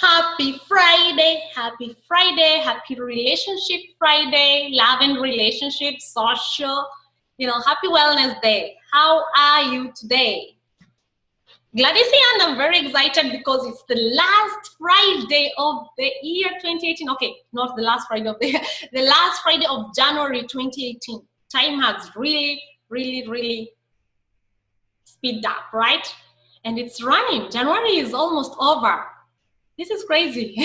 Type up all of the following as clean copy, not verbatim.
Happy Friday, happy Friday, happy relationship Friday, love and relationship, social, happy wellness day. How are you today? Gladys here, and I'm very excited because it's the last Friday of the year 2018. Okay, not the last Friday of the year, the last Friday of January 2018. Time has really speed up, right? And it's running. January is almost over. This is crazy.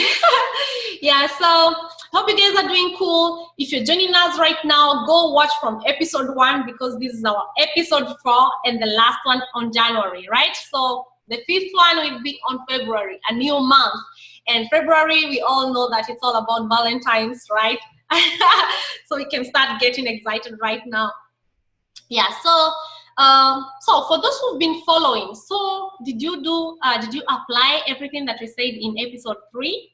Yeah, so hope you guys are doing cool. If you're joining us right now, go watch from episode 1 because this is our episode 4 and the last one on January, right? So the 5th one will be on February, a new month. And February, we all know that it's all about Valentines, right? So we can start getting excited right now. Yeah, so for those who've been following, so did you apply everything that we said in episode 3?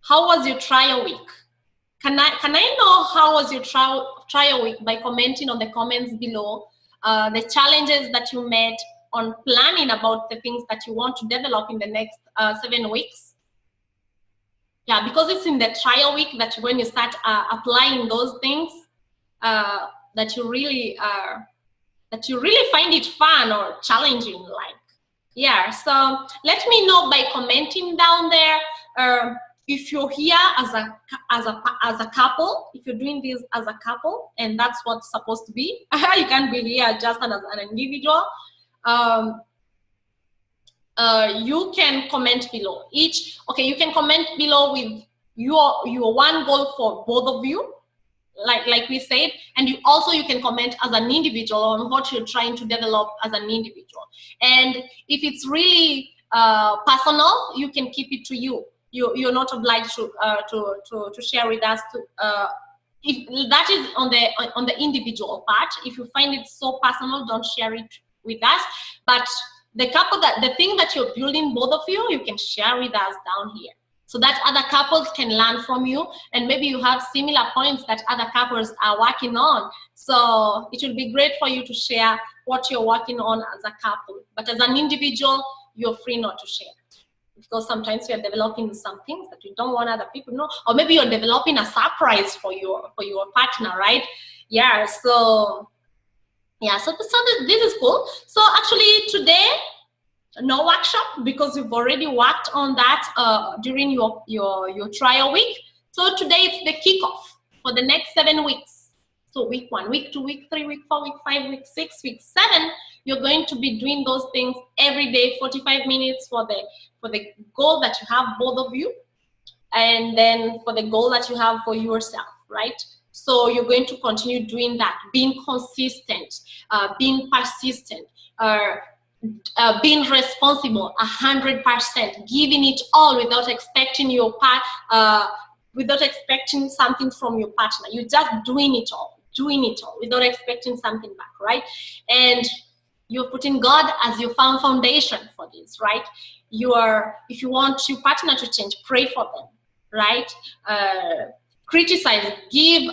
How was your trial week? Can I know how was your trial week by commenting on the comments below the challenges that you met on planning about the things that you want to develop in the next 7 weeks? Yeah, because it's in the trial week that when you start applying those things that you really find it fun or challenging, like. Yeah, so let me know by commenting down there if you're here as a couple, if you're doing this as a couple, and that's what's supposed to be. You can't be here just as an individual. You can comment below you can comment below with your one goal for both of you, like we said, and you can comment as an individual on what you're trying to develop as an individual. And if it's really personal, you can keep it to you. You're not obliged to share with us. If that is on the individual part. If you find it so personal, don't share it with us. But the thing that you're building, both of you, you can share with us down here, so that other couples can learn from you, and maybe you have similar points that other couples are working on. So it will be great for you to share what you're working on as a couple. But as an individual, you're free not to share, because sometimes you're developing some things that you don't want other people to know, or maybe you're developing a surprise for your partner, right? Yeah, so this is cool. So actually today, no workshop, because you've already worked on that during your trial week. So today it's the kickoff for the next 7 weeks. So week 1, week 2, week 3, week 4, week 5, week 6, week 7, you're going to be doing those things every day, 45 minutes for the goal that you have, both of you, and then for the goal that you have for yourself, right? So you're going to continue doing that, being consistent, being persistent, being responsible 100%, giving it all without expecting without expecting something from your partner. You're just doing it all without expecting something back, right? And you're putting God as your foundation for this, right? If you want your partner to change, pray for them, right? Criticize, give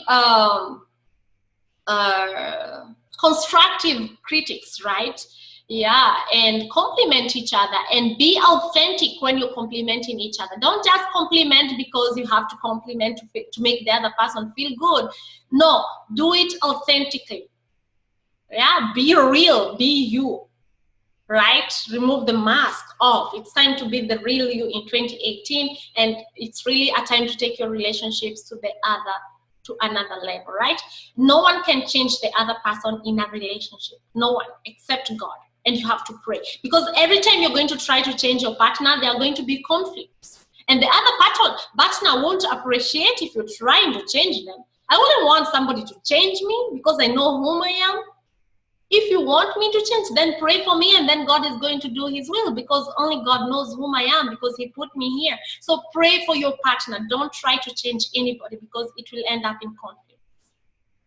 constructive critics, right? Yeah, and compliment each other, and be authentic when you're complimenting each other. Don't just compliment because you have to compliment to make the other person feel good. No, do it authentically. Yeah, be real, be you, right? Remove the mask off. It's time to be the real you in 2018, and it's really a time to take your relationships to another level, right? No one can change the other person in a relationship. No one, except God. And you have to pray, because every time you're going to try to change your partner, there are going to be conflicts, and the other partner won't appreciate if you're trying to change them. I wouldn't want somebody to change me because I know whom I am. If you want me to change, then pray for me, and then God is going to do his will, because only God knows whom I am, because he put me here. So pray for your partner. Don't try to change anybody, because it will end up in conflict.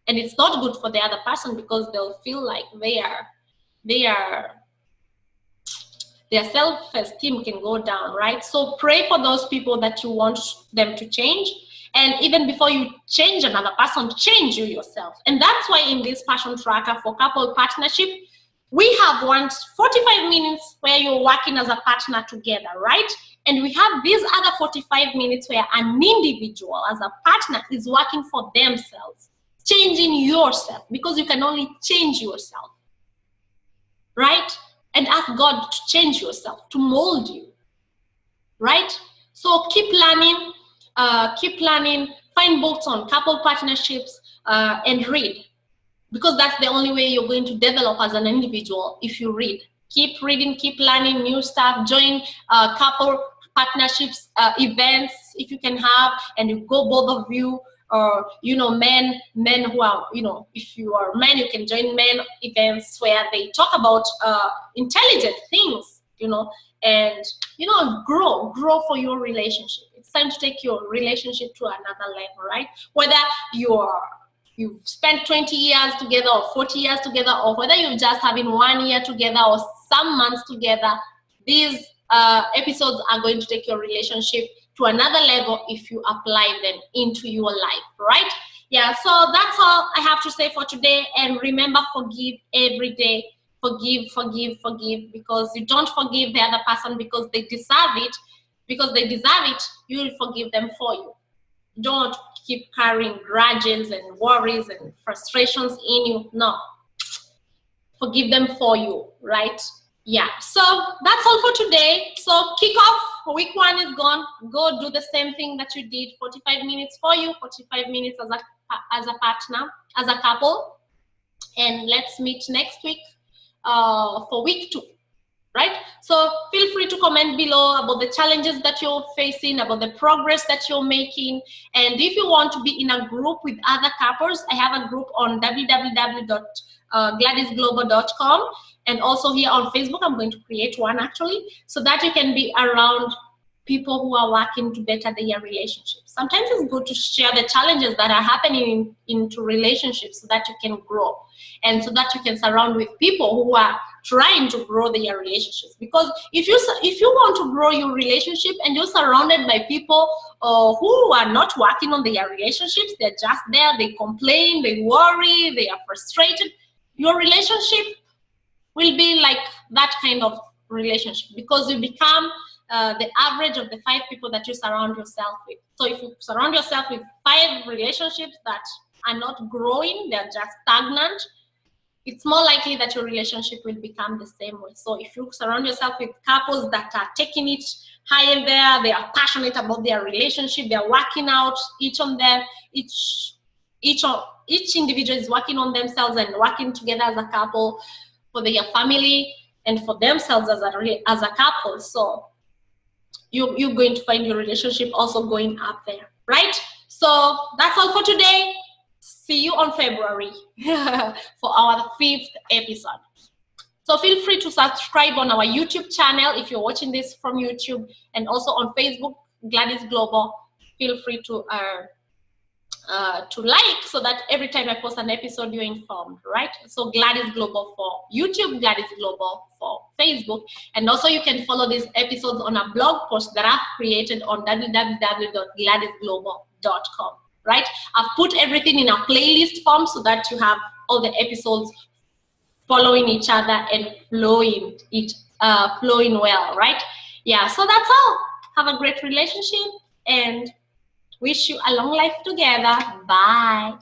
And it's not good for the other person, because they'll feel like their self-esteem can go down, right? So pray for those people that you want them to change. And even before you change another person, change you yourself. And that's why in this passion tracker for couple partnership, we have 45 minutes where you're working as a partner together, right? And we have these other 45 minutes where an individual as a partner is working for themselves, changing yourself, because you can only change yourself, right? And ask God to change yourself, to mold you, right? So keep learning, find books on couple partnerships, and read. Because that's the only way you're going to develop as an individual. If you read, keep reading, keep learning new stuff, join couple partnerships events if you can have, and you go both of you, or you know, men who are, you know, if you are men, you can join men events where they talk about intelligent things, you know, and you know, grow for your relationship. It's time to take your relationship to another level, right? Whether you've spent 20 years together or 40 years together, or whether you're just having 1 year together or some months together, these episodes are going to take your relationship to another level if you apply them into your life, right? Yeah, so that's all I have to say for today. And remember, forgive every day. Forgive, because you don't forgive the other person because they deserve it. Because they deserve it, you will forgive them for you. Don't keep carrying grudges and worries and frustrations in you. No, forgive them for you, right? Yeah, so that's all for today. So kick off, week 1 is gone. Go do the same thing that you did. 45 minutes for you, 45 minutes as a partner, as a couple, and let's meet next week for week 2. Right? So feel free to comment below about the challenges that you're facing, about the progress that you're making. And if you want to be in a group with other couples, I have a group on www.gladysglobal.com, and also here on Facebook. I'm going to create one actually, so that you can be around people who are working to better their relationships. Sometimes it's good to share the challenges that are happening into relationships so that you can grow, and so that you can surround with people who are trying to grow their relationships. Because if you want to grow your relationship and you're surrounded by people who are not working on their relationships, they're just there, they complain, they worry, they are frustrated, your relationship will be like that kind of relationship, because you become the average of the 5 people that you surround yourself with. So if you surround yourself with 5 relationships that are not growing, they're just stagnant, it's more likely that your relationship will become the same way. So if you surround yourself with couples that are taking it higher there, they are passionate about their relationship, they're working out each individual is working on themselves and working together as a couple for their family and for themselves as a couple. So you're going to find your relationship also going up there, right? So that's all for today. See you on February for our 5th episode. So feel free to subscribe on our YouTube channel if you're watching this from YouTube, and also on Facebook, Gladys Global. Feel free to like, so that every time I post an episode, you're informed, right? So Gladys Global for YouTube, Gladys Global for Facebook. And also you can follow these episodes on a blog post that I've created on www.gladysglobal.com, right? I've put everything in a playlist form so that you have all the episodes following each other and flowing well, right? Yeah, so that's all. Have a great relationship and wish you a long life together. Bye.